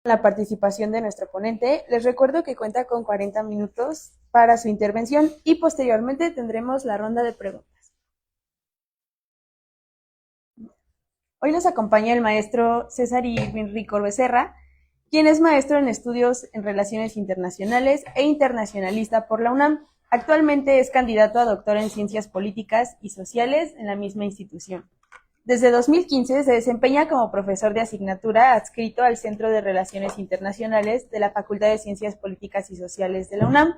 la participación de nuestro ponente. Les recuerdo que cuenta con 40 minutos para su intervención y posteriormente tendremos la ronda de preguntas. Hoy nos acompaña el maestro César Irving Rico Becerra, quien es maestro en estudios en Relaciones Internacionales e internacionalista por la UNAM. Actualmente es candidato a doctor en Ciencias Políticas y Sociales en la misma institución. Desde 2015 se desempeña como profesor de asignatura adscrito al Centro de Relaciones Internacionales de la Facultad de Ciencias Políticas y Sociales de la UNAM,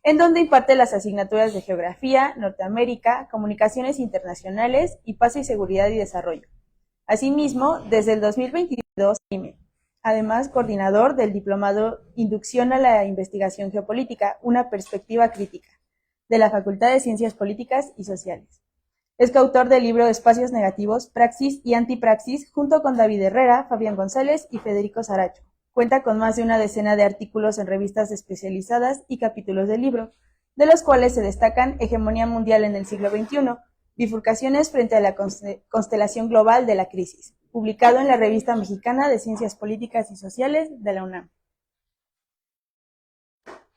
en donde imparte las asignaturas de Geografía, Norteamérica, Comunicaciones Internacionales y Paz y Seguridad y Desarrollo. Asimismo, desde el 2022, además coordinador del diplomado Inducción a la Investigación Geopolítica, una perspectiva crítica, de la Facultad de Ciencias Políticas y Sociales. Es coautor del libro Espacios Negativos, Praxis y Antipraxis, junto con David Herrera, Fabián González y Federico Saracho. Cuenta con más de una decena de artículos en revistas especializadas y capítulos del libro, de los cuales se destacan Hegemonía Mundial en el siglo XXI, Bifurcaciones frente a la constelación global de la crisis, publicado en la Revista Mexicana de Ciencias Políticas y Sociales de la UNAM.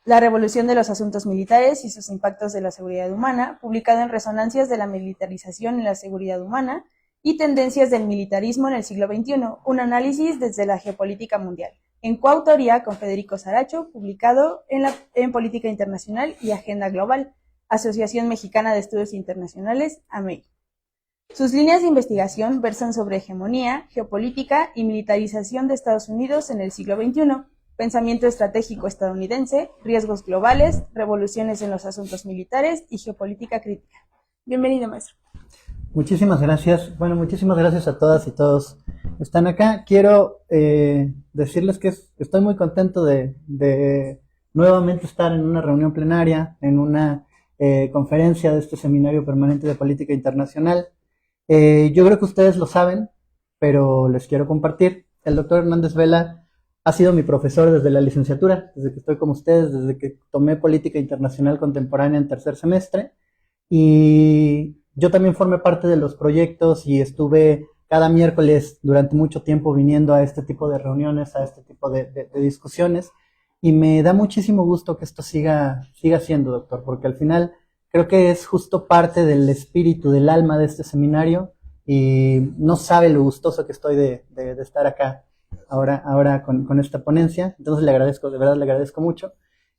La revolución de los asuntos militares y sus impactos de la seguridad humana, publicado en Resonancias de la militarización en la seguridad humana y tendencias del militarismo en el siglo XXI, un análisis desde la geopolítica mundial, en coautoría con Federico Saracho, publicado en Política Internacional y Agenda Global, Asociación Mexicana de Estudios Internacionales, AMEI. Sus líneas de investigación versan sobre hegemonía, geopolítica y militarización de Estados Unidos en el siglo XXI, pensamiento estratégico estadounidense, riesgos globales, revoluciones en los asuntos militares y geopolítica crítica. Bienvenido, maestro. Muchísimas gracias. Bueno, muchísimas gracias a todas y todos que están acá. Quiero decirles que estoy muy contento de nuevamente estar en una reunión plenaria, en una conferencia de este Seminario Permanente de Política Internacional. Yo creo que ustedes lo saben, pero les quiero compartir. El doctor Hernández Vela ha sido mi profesor desde la licenciatura, desde que estoy como ustedes, desde que tomé Política Internacional Contemporánea en tercer semestre, y yo también formé parte de los proyectos y estuve cada miércoles durante mucho tiempo viniendo a este tipo de reuniones, a este tipo de discusiones, y me da muchísimo gusto que esto siga siendo, doctor, porque al final creo que es justo parte del espíritu, del alma de este seminario, y no sabe lo gustoso que estoy de estar acá ahora con esta ponencia. Entonces le agradezco, de verdad le agradezco mucho.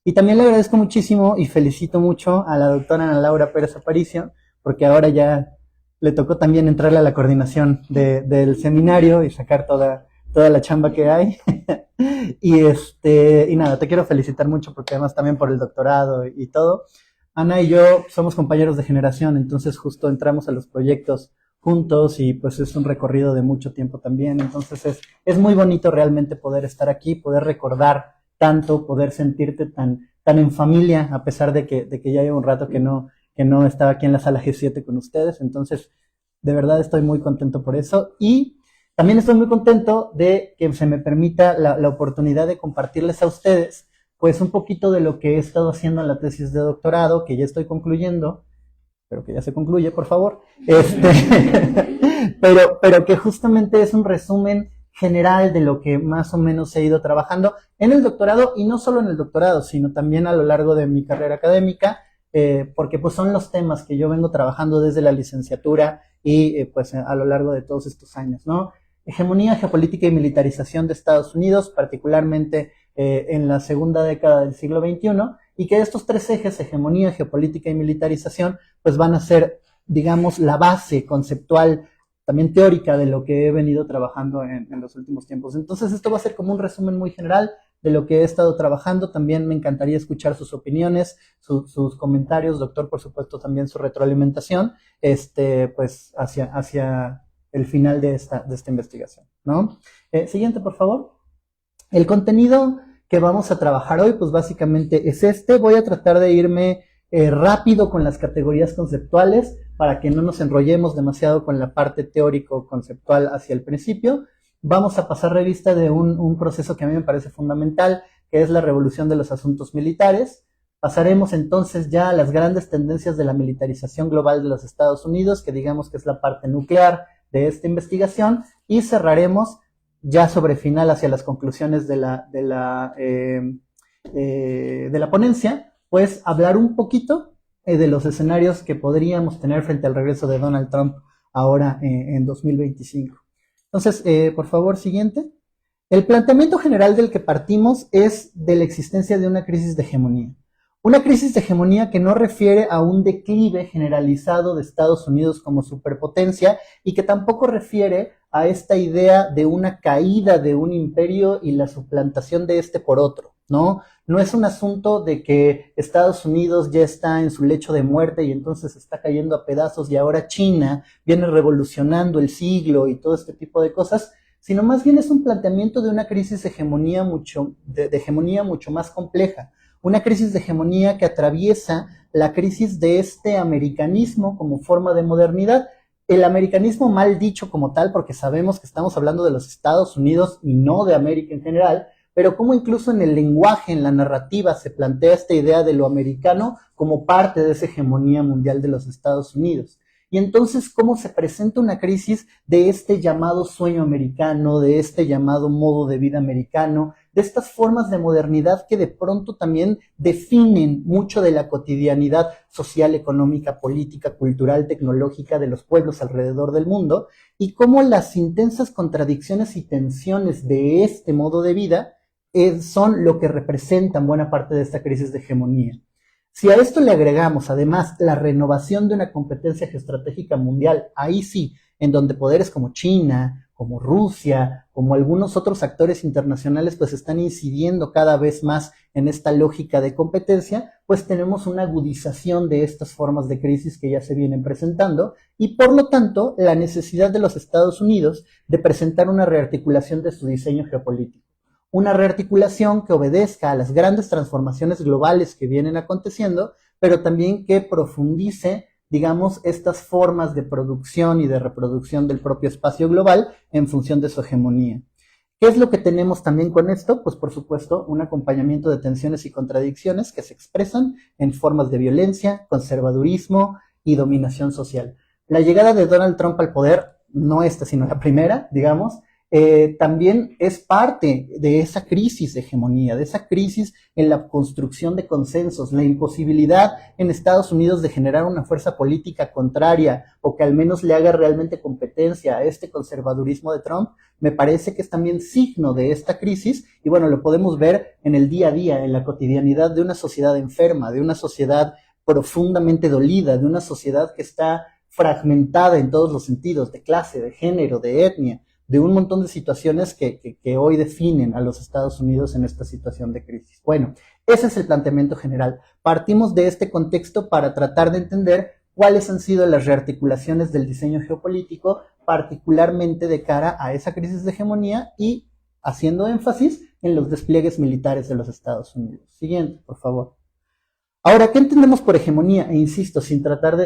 Y también le agradezco muchísimo y felicito mucho a la doctora Ana Laura Pérez Aparicio, porque ahora ya le tocó también entrarle a la coordinación del seminario y sacar toda la chamba que hay. y nada, te quiero felicitar mucho porque además también por el doctorado y todo. Ana y yo somos compañeros de generación, entonces justo entramos a los proyectos juntos y pues es un recorrido de mucho tiempo también, entonces es muy bonito realmente poder estar aquí, poder recordar tanto, poder sentirte tan en familia, a pesar de que ya llevo un rato que no estaba aquí en la sala G7 con ustedes. Entonces de verdad estoy muy contento por eso, y también estoy muy contento de que se me permita la oportunidad de compartirles a ustedes pues un poquito de lo que he estado haciendo en la tesis de doctorado, que ya estoy concluyendo. Espero que ya se concluye, por favor. Pero que justamente es un resumen general de lo que más o menos he ido trabajando en el doctorado, y no solo en el doctorado, sino también a lo largo de mi carrera académica, porque pues son los temas que yo vengo trabajando desde la licenciatura y pues a lo largo de todos estos años, ¿no? Hegemonía, geopolítica y militarización de Estados Unidos, particularmente en la segunda década del siglo XXI, y que estos tres ejes, hegemonía, geopolítica y militarización, pues van a ser, digamos, la base conceptual, también teórica, de lo que he venido trabajando en los últimos tiempos. Entonces esto va a ser como un resumen muy general de lo que he estado trabajando. También me encantaría escuchar sus opiniones, sus comentarios, doctor, por supuesto, también su retroalimentación, pues hacia el final de esta investigación, ¿no? Siguiente, por favor. El contenido que vamos a trabajar hoy, pues básicamente es voy a tratar de irme rápido con las categorías conceptuales para que no nos enrollemos demasiado con la parte teórico-conceptual hacia el principio. Vamos a pasar revista de un proceso que a mí me parece fundamental, que es la revolución de los asuntos militares. Pasaremos entonces ya a las grandes tendencias de la militarización global de los Estados Unidos, que digamos que es la parte nuclear de esta investigación, y cerraremos ya sobre final, hacia las conclusiones de la ponencia, pues hablar un poquito de los escenarios que podríamos tener frente al regreso de Donald Trump ahora en 2025. Entonces, por favor, siguiente. El planteamiento general del que partimos es de la existencia de una crisis de hegemonía. Una crisis de hegemonía que no refiere a un declive generalizado de Estados Unidos como superpotencia y que tampoco refiere a esta idea de una caída de un imperio y la suplantación de este por otro, ¿no? No es un asunto de que Estados Unidos ya está en su lecho de muerte y entonces está cayendo a pedazos y ahora China viene revolucionando el siglo y todo este tipo de cosas, sino más bien es un planteamiento de una crisis de hegemonía mucho más compleja. Una crisis de hegemonía que atraviesa la crisis de este americanismo como forma de modernidad. El americanismo mal dicho como tal, porque sabemos que estamos hablando de los Estados Unidos y no de América en general, pero como incluso en el lenguaje, en la narrativa, se plantea esta idea de lo americano como parte de esa hegemonía mundial de los Estados Unidos. Y entonces, ¿cómo se presenta una crisis de este llamado sueño americano, de este llamado modo de vida americano, de estas formas de modernidad que de pronto también definen mucho de la cotidianidad social, económica, política, cultural, tecnológica de los pueblos alrededor del mundo, y cómo las intensas contradicciones y tensiones de este modo de vida son lo que representan buena parte de esta crisis de hegemonía? Si a esto le agregamos además la renovación de una competencia geoestratégica mundial, ahí sí, en donde poderes como China, como Rusia, como algunos otros actores internacionales pues están incidiendo cada vez más en esta lógica de competencia, pues tenemos una agudización de estas formas de crisis que ya se vienen presentando y por lo tanto la necesidad de los Estados Unidos de presentar una rearticulación de su diseño geopolítico. Una rearticulación que obedezca a las grandes transformaciones globales que vienen aconteciendo, pero también que profundice, digamos, estas formas de producción y de reproducción del propio espacio global en función de su hegemonía. ¿Qué es lo que tenemos también con esto? Pues por supuesto un acompañamiento de tensiones y contradicciones que se expresan en formas de violencia, conservadurismo y dominación social. La llegada de Donald Trump al poder, no esta sino la primera, digamos, también es parte de esa crisis de hegemonía, de esa crisis en la construcción de consensos, la imposibilidad en Estados Unidos de generar una fuerza política contraria o que al menos le haga realmente competencia a este conservadurismo de Trump, me parece que es también signo de esta crisis y bueno, lo podemos ver en el día a día, en la cotidianidad de una sociedad enferma, de una sociedad profundamente dolida, de una sociedad que está fragmentada en todos los sentidos, de clase, de género, de etnia, de un montón de situaciones que hoy definen a los Estados Unidos en esta situación de crisis. Bueno, ese es el planteamiento general. Partimos de este contexto para tratar de entender cuáles han sido las rearticulaciones del diseño geopolítico, particularmente de cara a esa crisis de hegemonía y haciendo énfasis en los despliegues militares de los Estados Unidos. Siguiente, por favor. Ahora, ¿qué entendemos por hegemonía? E insisto, sin tratando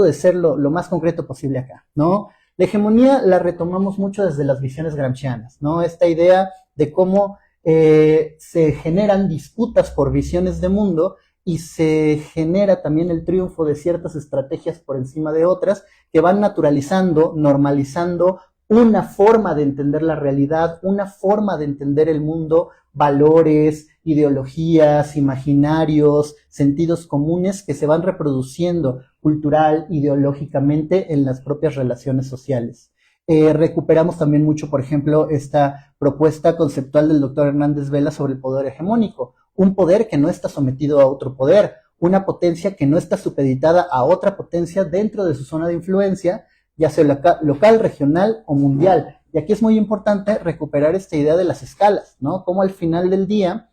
de ser lo más concreto posible acá, ¿no? La hegemonía la retomamos mucho desde las visiones gramscianas, ¿no? Esta idea de cómo se generan disputas por visiones de mundo y se genera también el triunfo de ciertas estrategias por encima de otras que van naturalizando, normalizando una forma de entender la realidad, una forma de entender el mundo, valores, ideologías, imaginarios, sentidos comunes que se van reproduciendo cultural, ideológicamente en las propias relaciones sociales. Recuperamos también mucho, por ejemplo, esta propuesta conceptual del doctor Hernández Vela sobre el poder hegemónico, un poder que no está sometido a otro poder, una potencia que no está supeditada a otra potencia dentro de su zona de influencia, ya sea local, regional o mundial. Y aquí es muy importante recuperar esta idea de las escalas, ¿no? Como al final del día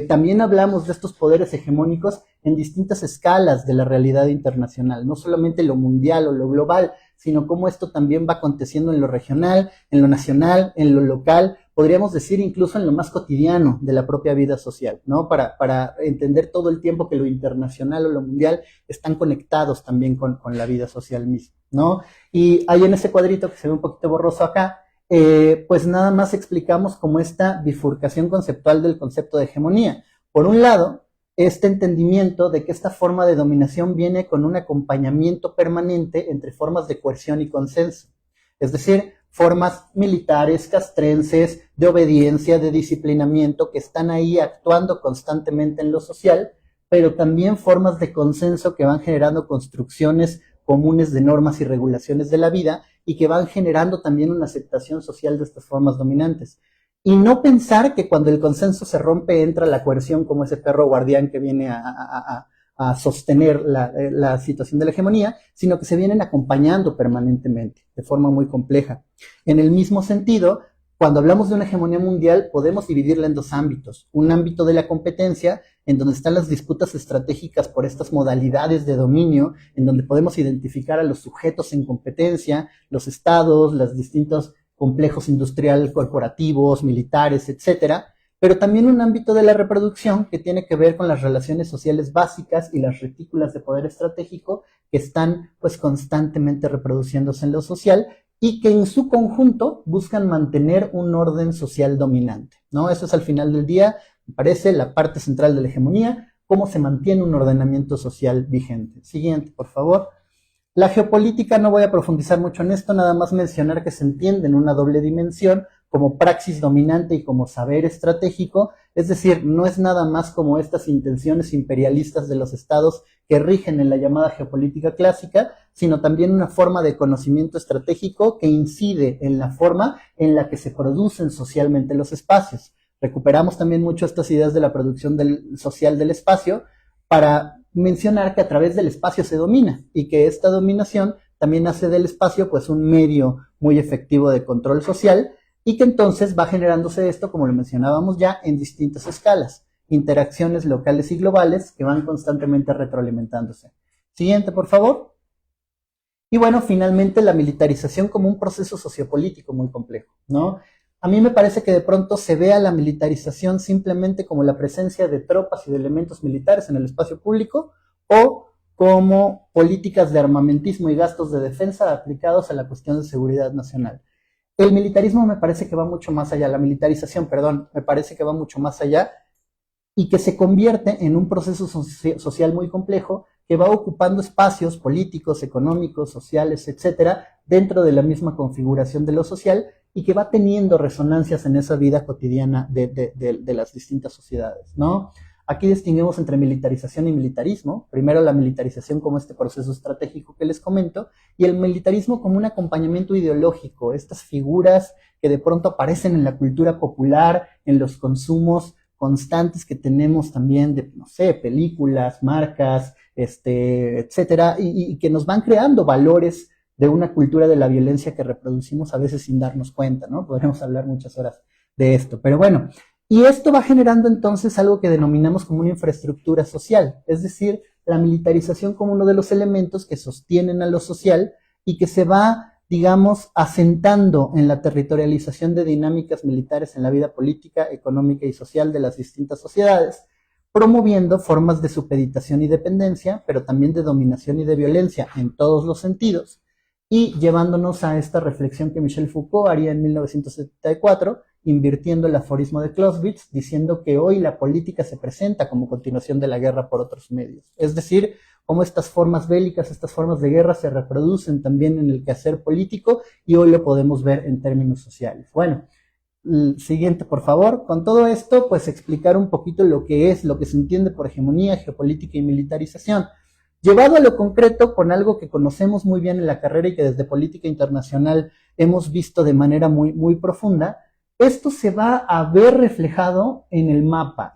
también hablamos de estos poderes hegemónicos en distintas escalas de la realidad internacional, no solamente lo mundial o lo global, sino cómo esto también va aconteciendo en lo regional, en lo nacional, en lo local, podríamos decir incluso en lo más cotidiano de la propia vida social, ¿no? Para entender todo el tiempo que lo internacional o lo mundial están conectados también con la vida social misma, ¿no? Y ahí en ese cuadrito que se ve un poquito borroso acá, pues nada más explicamos como esta bifurcación conceptual del concepto de hegemonía. Por un lado, este entendimiento de que esta forma de dominación viene con un acompañamiento permanente entre formas de coerción y consenso. Es decir, formas militares, castrenses, de obediencia, de disciplinamiento, que están ahí actuando constantemente en lo social, pero también formas de consenso que van generando construcciones comunes de normas y regulaciones de la vida y que van generando también una aceptación social de estas formas dominantes. Y no pensar que cuando el consenso se rompe entra la coerción como ese perro guardián que viene a sostener la situación de la hegemonía, sino que se vienen acompañando permanentemente, de forma muy compleja. En el mismo sentido, cuando hablamos de una hegemonía mundial, podemos dividirla en dos ámbitos. Un ámbito de la competencia, en donde están las disputas estratégicas por estas modalidades de dominio, en donde podemos identificar a los sujetos en competencia, los estados, los distintos complejos industriales, corporativos, militares, etcétera, pero también un ámbito de la reproducción que tiene que ver con las relaciones sociales básicas y las retículas de poder estratégico que están pues constantemente reproduciéndose en lo social y que en su conjunto buscan mantener un orden social dominante, ¿no? Eso es al final del día, me parece, la parte central de la hegemonía, cómo se mantiene un ordenamiento social vigente. Siguiente, por favor. La geopolítica, no voy a profundizar mucho en esto, nada más mencionar que se entiende en una doble dimensión, como praxis dominante y como saber estratégico, es decir, no es nada más como estas intenciones imperialistas de los estados que rigen en la llamada geopolítica clásica, sino también una forma de conocimiento estratégico que incide en la forma en la que se producen socialmente los espacios. Recuperamos también mucho estas ideas de la producción social del espacio para mencionar que a través del espacio se domina y que esta dominación también hace del espacio pues un medio muy efectivo de control social y que entonces va generándose esto, como lo mencionábamos ya, en distintas escalas, interacciones locales y globales que van constantemente retroalimentándose. Siguiente, por favor. Y bueno, finalmente la militarización como un proceso sociopolítico muy complejo, ¿no? A mí me parece que de pronto se ve a la militarización simplemente como la presencia de tropas y de elementos militares en el espacio público o como políticas de armamentismo y gastos de defensa aplicados a la cuestión de seguridad nacional. El militarismo me parece que va mucho más allá, la militarización, perdón, me parece que va mucho más allá y que se convierte en un proceso social muy complejo que va ocupando espacios políticos, económicos, sociales, etcétera, dentro de la misma configuración de lo social y que va teniendo resonancias en esa vida cotidiana de las distintas sociedades, ¿no? Aquí distinguimos entre militarización y militarismo. Primero la militarización como este proceso estratégico que les comento y el militarismo como un acompañamiento ideológico, estas figuras que de pronto aparecen en la cultura popular, en los consumos constantes que tenemos también de, no sé, películas, marcas, etcétera, y que nos van creando valores de una cultura de la violencia que reproducimos a veces sin darnos cuenta, ¿no? Podríamos hablar muchas horas de esto, pero bueno, y esto va generando entonces algo que denominamos como una infraestructura social, es decir, la militarización como uno de los elementos que sostienen a lo social y que se va, digamos, asentando en la territorialización de dinámicas militares en la vida política, económica y social de las distintas sociedades, promoviendo formas de supeditación y dependencia, pero también de dominación y de violencia en todos los sentidos, y llevándonos a esta reflexión que Michel Foucault haría en 1974, invirtiendo el aforismo de Clausewitz, diciendo que hoy la política se presenta como continuación de la guerra por otros medios. Es decir, cómo estas formas bélicas, estas formas de guerra se reproducen también en el quehacer político y hoy lo podemos ver en términos sociales. Bueno, siguiente, por favor. Con todo esto, pues explicar un poquito lo que es, lo que se entiende por hegemonía, geopolítica y militarización. Llevado a lo concreto con algo que conocemos muy bien en la carrera y que desde política internacional hemos visto de manera muy, muy profunda, esto se va a ver reflejado en el mapa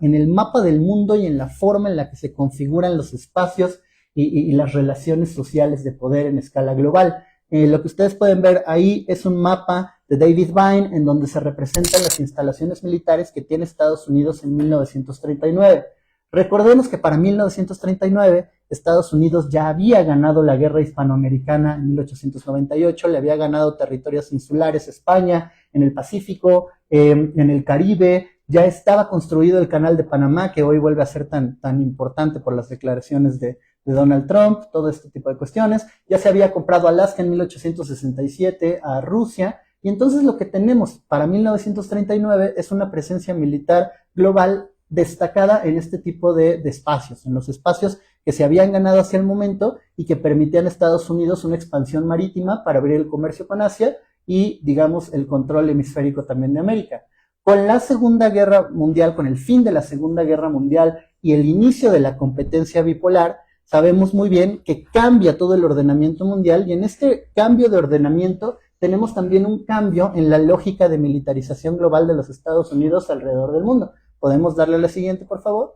del mundo y en la forma en la que se configuran los espacios y las relaciones sociales de poder en escala global. Lo que ustedes pueden ver ahí es un mapa de David Vine en donde se representan las instalaciones militares que tiene Estados Unidos en 1939. Recordemos que para 1939 Estados Unidos ya había ganado la guerra hispanoamericana en 1898, le había ganado territorios insulares, España, en el Pacífico, en el Caribe, ya estaba construido el canal de Panamá, que hoy vuelve a ser tan importante por las declaraciones de Donald Trump, todo este tipo de cuestiones, ya se había comprado Alaska en 1867 a Rusia, y entonces lo que tenemos para 1939 es una presencia militar global destacada en este tipo de espacios, en los espacios que se habían ganado hacia el momento y que permitían a Estados Unidos una expansión marítima para abrir el comercio con Asia y, digamos, el control hemisférico también de América. Con la Segunda Guerra Mundial, con el fin de la Segunda Guerra Mundial y el inicio de la competencia bipolar, sabemos muy bien que cambia todo el ordenamiento mundial, y en este cambio de ordenamiento tenemos también un cambio en la lógica de militarización global de los Estados Unidos alrededor del mundo. ¿Podemos darle a la siguiente, por favor?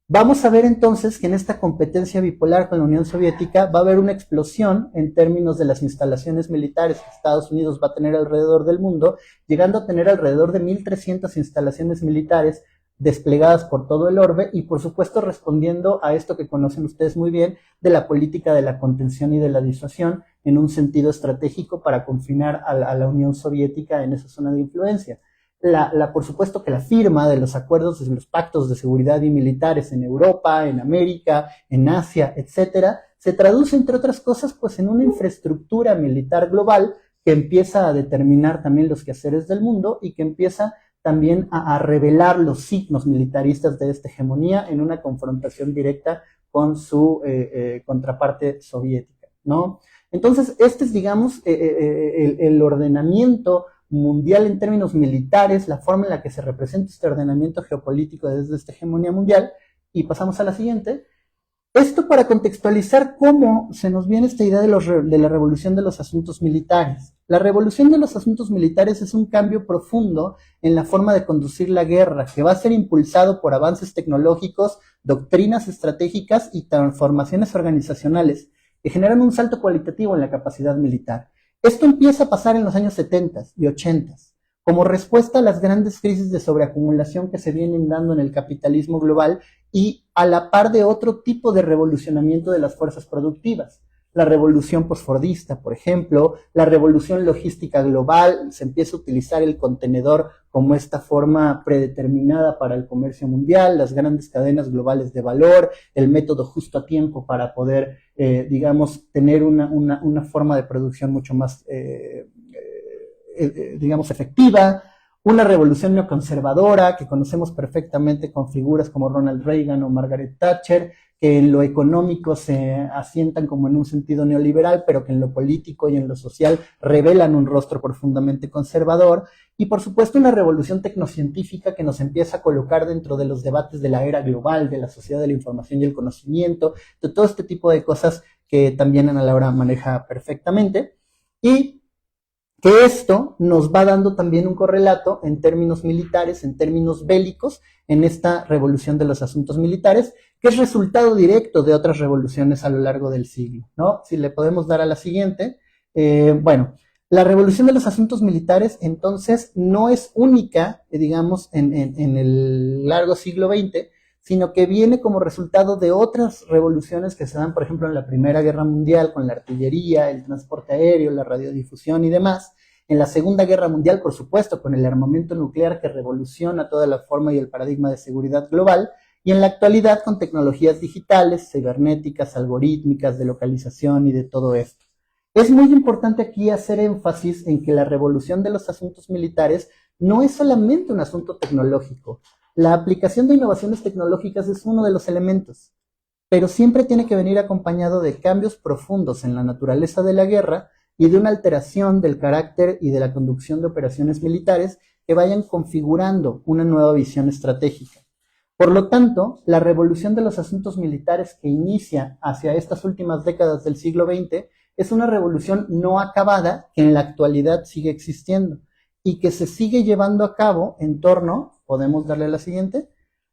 Vamos a ver entonces que en esta competencia bipolar con la Unión Soviética va a haber una explosión en términos de las instalaciones militares que Estados Unidos va a tener alrededor del mundo, llegando a tener alrededor de 1.300 instalaciones militares desplegadas por todo el orbe, y por supuesto respondiendo a esto que conocen ustedes muy bien de la política de la contención y de la disuasión en un sentido estratégico para confinar a la Unión Soviética en esa zona de influencia. Por supuesto que la firma de los acuerdos, de los pactos de seguridad y militares en Europa, en América, en Asia, etcétera, se traduce, entre otras cosas, pues en una infraestructura militar global que empieza a determinar también los quehaceres del mundo y que empieza también a revelar los signos militaristas de esta hegemonía en una confrontación directa con su contraparte soviética, ¿no? Entonces, este es, digamos, el ordenamiento mundial en términos militares, la forma en la que se representa este ordenamiento geopolítico desde esta hegemonía mundial. Y pasamos a la siguiente. Esto para contextualizar cómo se nos viene esta idea de la revolución de los asuntos militares. La revolución de los asuntos militares es un cambio profundo en la forma de conducir la guerra, que va a ser impulsado por avances tecnológicos, doctrinas estratégicas y transformaciones organizacionales que generan un salto cualitativo en la capacidad militar. Esto empieza a pasar en los años 70 y 80 como respuesta a las grandes crisis de sobreacumulación que se vienen dando en el capitalismo global y a la par de otro tipo de revolucionamiento de las fuerzas productivas. La revolución posfordista, por ejemplo, la revolución logística global, se empieza a utilizar el contenedor como esta forma predeterminada para el comercio mundial, las grandes cadenas globales de valor, el método justo a tiempo para poder, digamos, tener una forma de producción mucho más digamos, efectiva, una revolución neoconservadora que conocemos perfectamente con figuras como Ronald Reagan o Margaret Thatcher, que en lo económico se asientan como en un sentido neoliberal, pero que en lo político y en lo social revelan un rostro profundamente conservador, y por supuesto una revolución tecnocientífica que nos empieza a colocar dentro de los debates de la era global, de la sociedad de la información y el conocimiento, de todo este tipo de cosas que también Ana Laura maneja perfectamente, y que esto nos va dando también un correlato en términos militares, en términos bélicos, en esta revolución de los asuntos militares, que es resultado directo de otras revoluciones a lo largo del siglo, ¿no? Si le podemos dar a la siguiente, bueno, la revolución de los asuntos militares, entonces, no es única, digamos, en el largo siglo XX, sino que viene como resultado de otras revoluciones que se dan, por ejemplo, en la Primera Guerra Mundial, con la artillería, el transporte aéreo, la radiodifusión y demás. En la Segunda Guerra Mundial, por supuesto, con el armamento nuclear que revoluciona toda la forma y el paradigma de seguridad global. Y en la actualidad con tecnologías digitales, cibernéticas, algorítmicas, de localización y de todo esto. Es muy importante aquí hacer énfasis en que la revolución de los asuntos militares no es solamente un asunto tecnológico. La aplicación de innovaciones tecnológicas es uno de los elementos, pero siempre tiene que venir acompañado de cambios profundos en la naturaleza de la guerra y de una alteración del carácter y de la conducción de operaciones militares que vayan configurando una nueva visión estratégica. Por lo tanto, la revolución de los asuntos militares que inicia hacia estas últimas décadas del siglo XX es una revolución no acabada que en la actualidad sigue existiendo y que se sigue llevando a cabo en torno, podemos darle a la siguiente,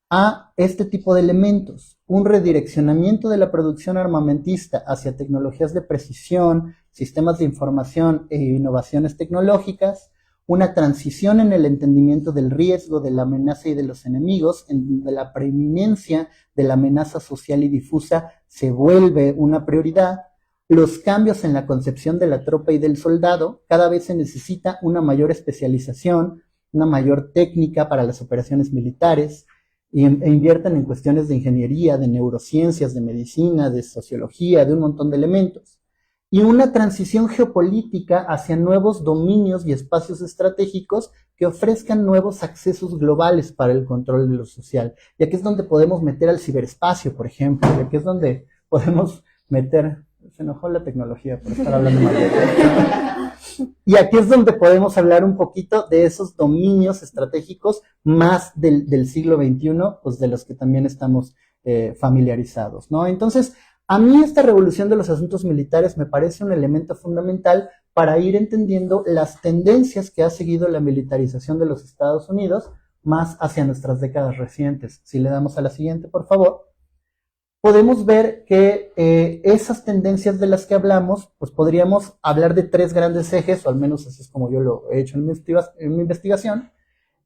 a este tipo de elementos, un redireccionamiento de la producción armamentista hacia tecnologías de precisión, sistemas de información e innovaciones tecnológicas, una transición en el entendimiento del riesgo, de la amenaza y de los enemigos, en donde la preeminencia de la amenaza social y difusa se vuelve una prioridad. Los cambios en la concepción de la tropa y del soldado, cada vez se necesita una mayor especialización, una mayor técnica para las operaciones militares, e invierten en cuestiones de ingeniería, de neurociencias, de medicina, de sociología, de un montón de elementos. Y una transición geopolítica hacia nuevos dominios y espacios estratégicos que ofrezcan nuevos accesos globales para el control de lo social. Y aquí es donde podemos meter al ciberespacio, por ejemplo, y aquí es donde podemos meter... Se enojó la tecnología por estar hablando mal. Y aquí es donde podemos hablar un poquito de esos dominios estratégicos más del siglo XXI, pues de los que también estamos familiarizados, ¿no? Entonces, a mí esta revolución de los asuntos militares me parece un elemento fundamental para ir entendiendo las tendencias que ha seguido la militarización de los Estados Unidos más hacia nuestras décadas recientes. Si le damos a la siguiente, por favor, podemos ver que esas tendencias de las que hablamos, pues podríamos hablar de tres grandes ejes, o al menos así es como yo lo he hecho en mi investigación,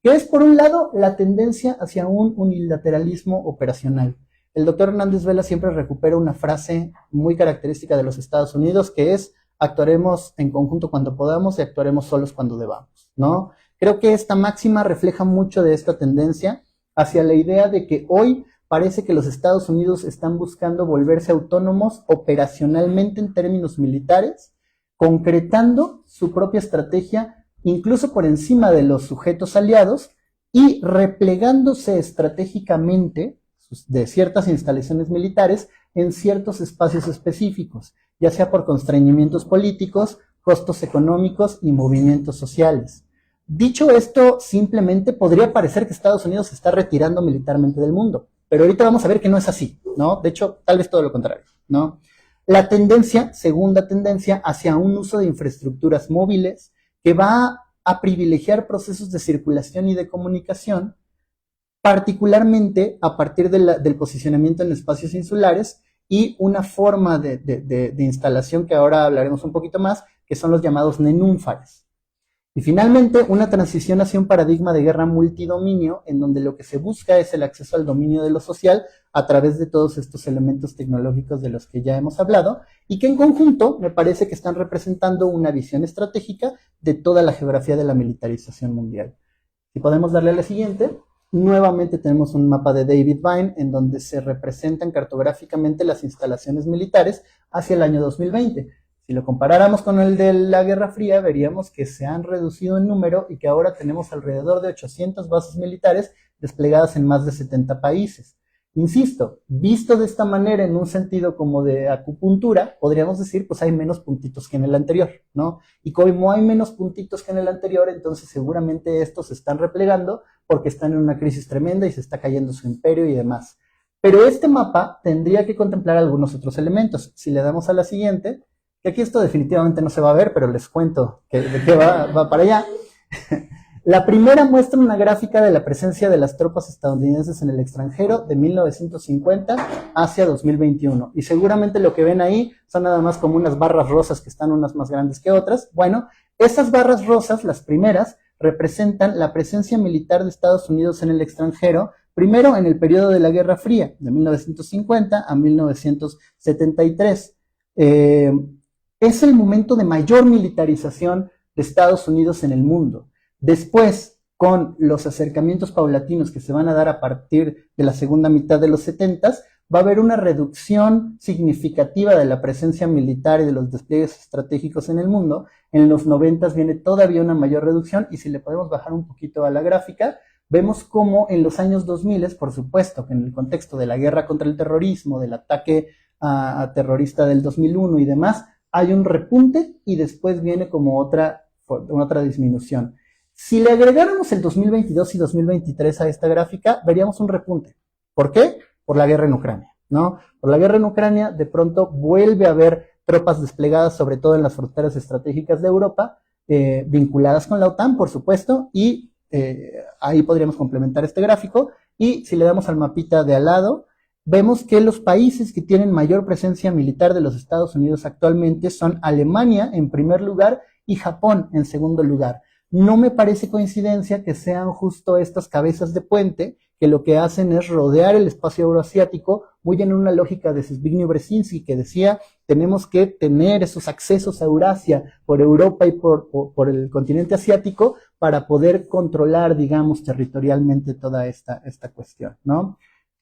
que es, por un lado, la tendencia hacia un unilateralismo operacional. El doctor Hernández Vela siempre recupera una frase muy característica de los Estados Unidos, que es: actuaremos en conjunto cuando podamos y actuaremos solos cuando debamos, ¿no? Creo que esta máxima refleja mucho de esta tendencia hacia la idea de que hoy parece que los Estados Unidos están buscando volverse autónomos operacionalmente en términos militares, concretando su propia estrategia incluso por encima de los sujetos aliados y replegándose estratégicamente de ciertas instalaciones militares en ciertos espacios específicos, ya sea por constreñimientos políticos, costos económicos y movimientos sociales. Dicho esto, simplemente podría parecer que Estados Unidos se está retirando militarmente del mundo, pero ahorita vamos a ver que no es así, ¿no? De hecho, tal vez todo lo contrario, ¿no? La tendencia, segunda tendencia, hacia un uso de infraestructuras móviles que va a privilegiar procesos de circulación y de comunicación, particularmente a partir del posicionamiento en espacios insulares y una forma de instalación que ahora hablaremos un poquito más, que son los llamados nenúnfares. Y finalmente, una transición hacia un paradigma de guerra multidominio, en donde lo que se busca es el acceso al dominio de lo social a través de todos estos elementos tecnológicos de los que ya hemos hablado, y que en conjunto me parece que están representando una visión estratégica de toda la geografía de la militarización mundial. Si podemos darle a la siguiente, nuevamente tenemos un mapa de David Vine, en donde se representan cartográficamente las instalaciones militares hacia el año 2020. Si lo comparáramos con el de la Guerra Fría, veríamos que se han reducido en número y que ahora tenemos alrededor de 800 bases militares desplegadas en más de 70 países. Insisto, visto de esta manera en un sentido como de acupuntura, podríamos decir, pues hay menos puntitos que en el anterior, ¿no? Y como hay menos puntitos que en el anterior, entonces seguramente estos se están replegando porque están en una crisis tremenda y se está cayendo su imperio y demás. Pero este mapa tendría que contemplar algunos otros elementos. Si le damos a la siguiente, que aquí esto definitivamente no se va a ver, pero les cuento de qué va para allá. La primera muestra una gráfica de la presencia de las tropas estadounidenses en el extranjero de 1950 hacia 2021. Y seguramente lo que ven ahí son nada más como unas barras rosas que están unas más grandes que otras. Bueno, esas barras rosas, las primeras, representan la presencia militar de Estados Unidos en el extranjero, primero en el periodo de la Guerra Fría, de 1950 a 1973. Es el momento de mayor militarización de Estados Unidos en el mundo. Después, con los acercamientos paulatinos que se van a dar a partir de la segunda mitad de los 70s, va a haber una reducción significativa de la presencia militar y de los despliegues estratégicos en el mundo. En los 90s viene todavía una mayor reducción, y si le podemos bajar un poquito a la gráfica, vemos cómo en los años 2000, por supuesto, que en el contexto de la guerra contra el terrorismo, del ataque terrorista del 2001 y demás, hay un repunte y después viene como otra disminución. Si le agregáramos el 2022 y 2023 a esta gráfica, veríamos un repunte. ¿Por qué? Por la guerra en Ucrania, ¿no? Por la guerra en Ucrania, de pronto vuelve a haber tropas desplegadas, sobre todo en las fronteras estratégicas de Europa, vinculadas con la OTAN, por supuesto, y ahí podríamos complementar este gráfico. Y si le damos al mapita de al lado, vemos que los países que tienen mayor presencia militar de los Estados Unidos actualmente son Alemania en primer lugar y Japón en segundo lugar. No me parece coincidencia que sean justo estas cabezas de puente que lo que hacen es rodear el espacio euroasiático, muy en una lógica de Zbigniew Brzezinski, que decía: tenemos que tener esos accesos a Eurasia por Europa y por el continente asiático para poder controlar, digamos, territorialmente toda esta cuestión, ¿no?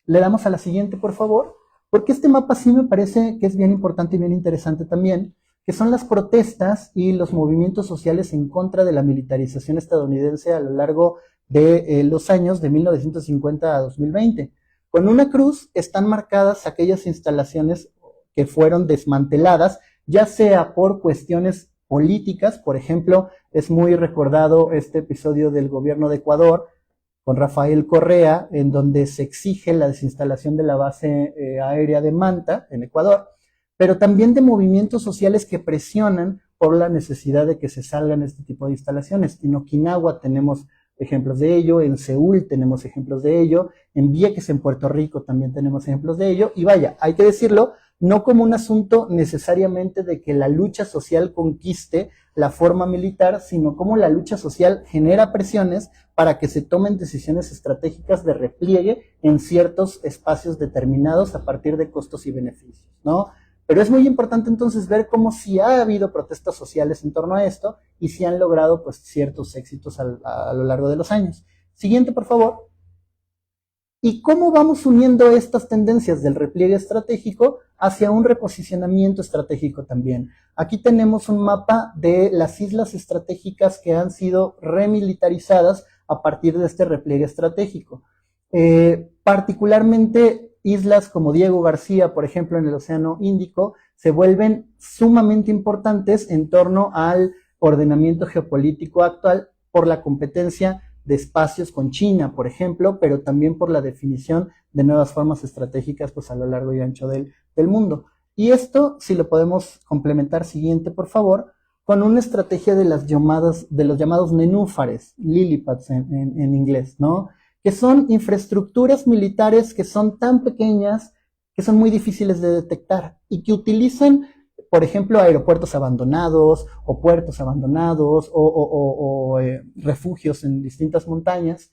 Le damos a la siguiente, por favor, porque este mapa sí me parece que es bien importante y bien interesante también, que son las protestas y los movimientos sociales en contra de la militarización estadounidense a lo largo de los años de 1950 a 2020. Con una cruz están marcadas aquellas instalaciones que fueron desmanteladas, ya sea por cuestiones políticas. Por ejemplo, es muy recordado este episodio del gobierno de Ecuador con Rafael Correa, en donde se exige la desinstalación de la base aérea de Manta, en Ecuador, pero también de movimientos sociales que presionan por la necesidad de que se salgan este tipo de instalaciones. En Okinawa tenemos ejemplos de ello, en Seúl tenemos ejemplos de ello, en Vieques, en Puerto Rico, también tenemos ejemplos de ello, y vaya, hay que decirlo, no como un asunto necesariamente de que la lucha social conquiste la forma militar, sino como la lucha social genera presiones para que se tomen decisiones estratégicas de repliegue en ciertos espacios determinados a partir de costos y beneficios, ¿no? Pero es muy importante entonces ver cómo si ha habido protestas sociales en torno a esto y si han logrado pues ciertos éxitos a lo largo de los años. Siguiente, por favor. ¿Y cómo vamos uniendo estas tendencias del repliegue estratégico hacia un reposicionamiento estratégico también? Aquí tenemos un mapa de las islas estratégicas que han sido remilitarizadas a partir de este repliegue estratégico. Particularmente islas como Diego García, por ejemplo, en el Océano Índico, se vuelven sumamente importantes en torno al ordenamiento geopolítico actual por la competencia de espacios con China, por ejemplo, pero también por la definición de nuevas formas estratégicas pues, a lo largo y ancho del mundo. Y esto, si lo podemos complementar, siguiente, por favor, con una estrategia de los llamados nenúfares, lilipads en inglés, ¿no? Que son infraestructuras militares que son tan pequeñas que son muy difíciles de detectar y que utilizan, por ejemplo, aeropuertos abandonados o puertos abandonados o refugios en distintas montañas,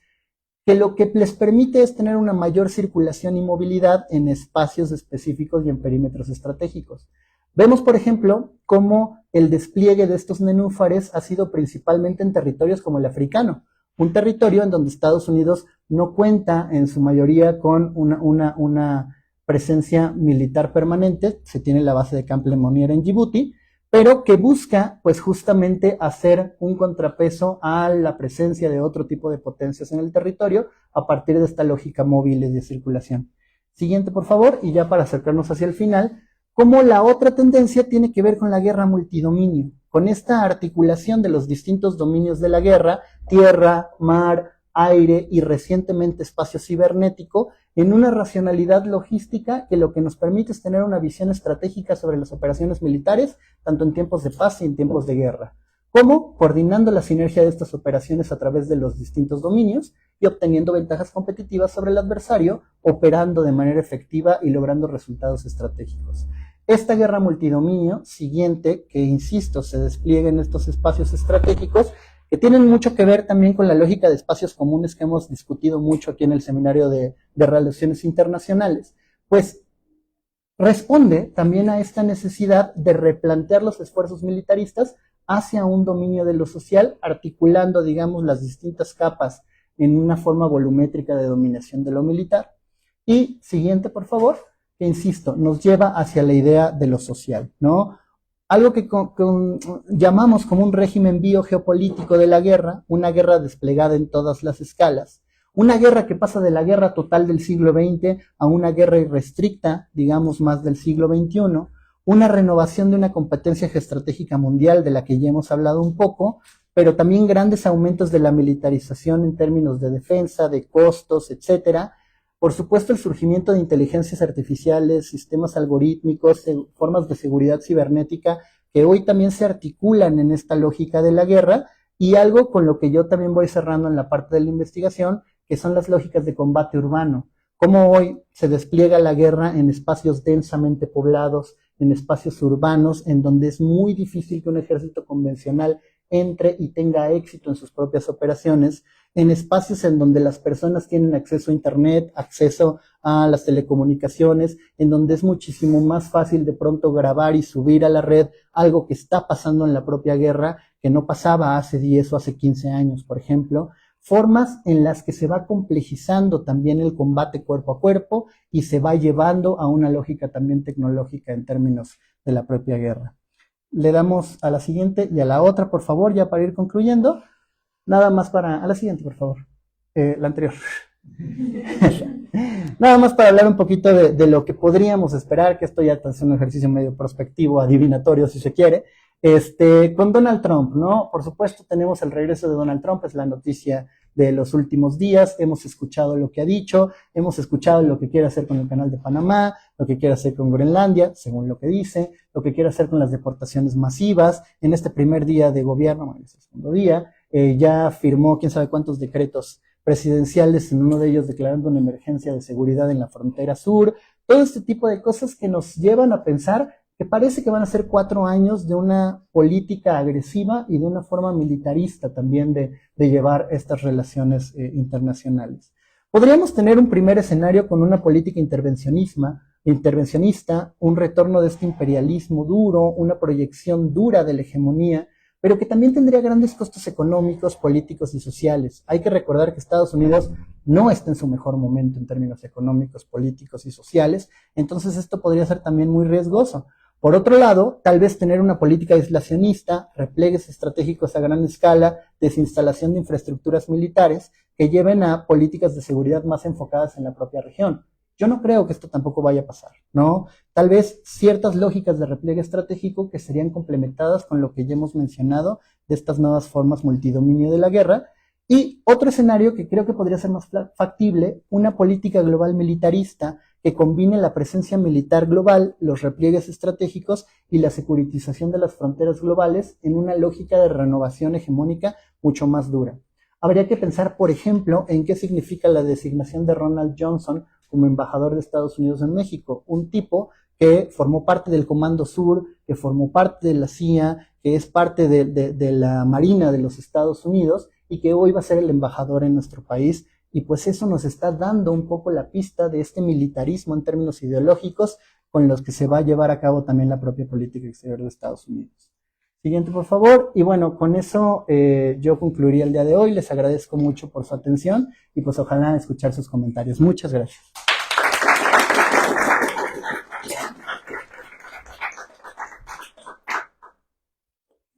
que lo que les permite es tener una mayor circulación y movilidad en espacios específicos y en perímetros estratégicos. Vemos, por ejemplo, cómo el despliegue de estos nenúfares ha sido principalmente en territorios como el africano, un territorio en donde Estados Unidos no cuenta en su mayoría con una presencia militar permanente, se tiene la base de Camp Lemonnier en Djibouti, pero que busca pues justamente hacer un contrapeso a la presencia de otro tipo de potencias en el territorio a partir de esta lógica móvil y de circulación. Siguiente, por favor, y ya para acercarnos hacia el final, cómo la otra tendencia tiene que ver con la guerra multidominio, con esta articulación de los distintos dominios de la guerra, tierra, mar, aire y recientemente espacio cibernético, en una racionalidad logística que lo que nos permite es tener una visión estratégica sobre las operaciones militares, tanto en tiempos de paz y en tiempos de guerra. ¿Cómo? Coordinando la sinergia de estas operaciones a través de los distintos dominios y obteniendo ventajas competitivas sobre el adversario, operando de manera efectiva y logrando resultados estratégicos. Esta guerra multidominio siguiente, que insisto, se despliega en estos espacios estratégicos, que tienen mucho que ver también con la lógica de espacios comunes que hemos discutido mucho aquí en el seminario de relaciones internacionales, pues responde también a esta necesidad de replantear los esfuerzos militaristas hacia un dominio de lo social, articulando, digamos, las distintas capas en una forma volumétrica de dominación de lo militar. Y siguiente, por favor, que insisto, nos lleva hacia la idea de lo social, ¿no? Algo que llamamos como un régimen biogeopolítico de la guerra, una guerra desplegada en todas las escalas, una guerra que pasa de la guerra total del siglo XX a una guerra irrestricta, digamos más del siglo XXI, una renovación de una competencia geoestratégica mundial de la que ya hemos hablado un poco, pero también grandes aumentos de la militarización en términos de defensa, de costos, etcétera. Por supuesto, el surgimiento de inteligencias artificiales, sistemas algorítmicos, formas de seguridad cibernética que hoy también se articulan en esta lógica de la guerra, y algo con lo que yo también voy cerrando en la parte de la investigación, que son las lógicas de combate urbano. Cómo hoy se despliega la guerra en espacios densamente poblados, en espacios urbanos, en donde es muy difícil que un ejército convencional entre y tenga éxito en sus propias operaciones, en espacios en donde las personas tienen acceso a internet, acceso a las telecomunicaciones, en donde es muchísimo más fácil de pronto grabar y subir a la red algo que está pasando en la propia guerra, que no pasaba hace 10 o hace 15 años, por ejemplo, formas en las que se va complejizando también el combate cuerpo a cuerpo y se va llevando a una lógica también tecnológica en términos de la propia guerra. Le damos a la siguiente y a la otra, por favor, ya para ir concluyendo. Nada más para... A la siguiente, por favor. La anterior. Nada más para hablar un poquito de lo que podríamos esperar, que esto ya es un ejercicio medio prospectivo, adivinatorio, si se quiere, Con Donald Trump, ¿no? Por supuesto, tenemos el regreso de Donald Trump, es la noticia de los últimos días. Hemos escuchado lo que ha dicho, hemos escuchado lo que quiere hacer con el Canal de Panamá, lo que quiere hacer con Groenlandia, según lo que dice, lo que quiere hacer con las deportaciones masivas. En este primer día de gobierno, bueno, en este segundo día, ya firmó quién sabe cuántos decretos presidenciales, en uno de ellos declarando una emergencia de seguridad en la frontera sur. Todo este tipo de cosas que nos llevan a pensar que parece que van a ser 4 años de una política agresiva y de una forma militarista también de llevar estas relaciones internacionales. Podríamos tener un primer escenario con una política intervencionista, un retorno de este imperialismo duro, una proyección dura de la hegemonía, pero que también tendría grandes costos económicos, políticos y sociales. Hay que recordar que Estados Unidos no está en su mejor momento en términos económicos, políticos y sociales, entonces esto podría ser también muy riesgoso. Por otro lado, tal vez tener una política aislacionista, repliegues estratégicos a gran escala, desinstalación de infraestructuras militares que lleven a políticas de seguridad más enfocadas en la propia región. Yo no creo que esto tampoco vaya a pasar, ¿no? Tal vez ciertas lógicas de repliegue estratégico que serían complementadas con lo que ya hemos mencionado de estas nuevas formas multidominio de la guerra. Y otro escenario que creo que podría ser más factible, una política global militarista que combine la presencia militar global, los repliegues estratégicos y la securitización de las fronteras globales en una lógica de renovación hegemónica mucho más dura. Habría que pensar, por ejemplo, en qué significa la designación de Ronald Johnson como embajador de Estados Unidos en México, un tipo que formó parte del Comando Sur, que formó parte de la CIA, que es parte de la Marina de los Estados Unidos y que hoy va a ser el embajador en nuestro país. Y pues eso nos está dando un poco la pista de este militarismo en términos ideológicos con los que se va a llevar a cabo también la propia política exterior de Estados Unidos. Siguiente, por favor. Y bueno, con eso yo concluiría el día de hoy. Les agradezco mucho por su atención y pues ojalá escuchar sus comentarios. Muchas gracias.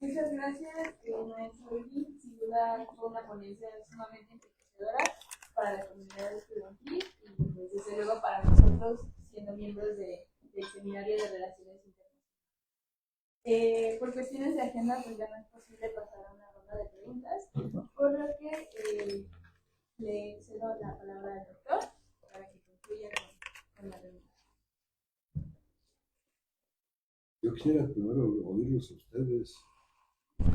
Muchas gracias, maestro Luis. Sin duda fue una ponencia sumamente enriquecedora para la comunidad estudiantil y pues, desde luego para nosotros siendo miembros del Seminario de Relaciones Internacionales. Por cuestiones de agenda pues ya no es posible pasar a una ronda de preguntas, por lo que le cedo la palabra al doctor para que concluya con la pregunta. Yo quisiera primero oírlos a ustedes.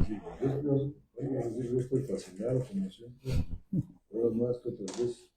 Sí, yo estoy fascinado, como siempre, pero más que otras veces,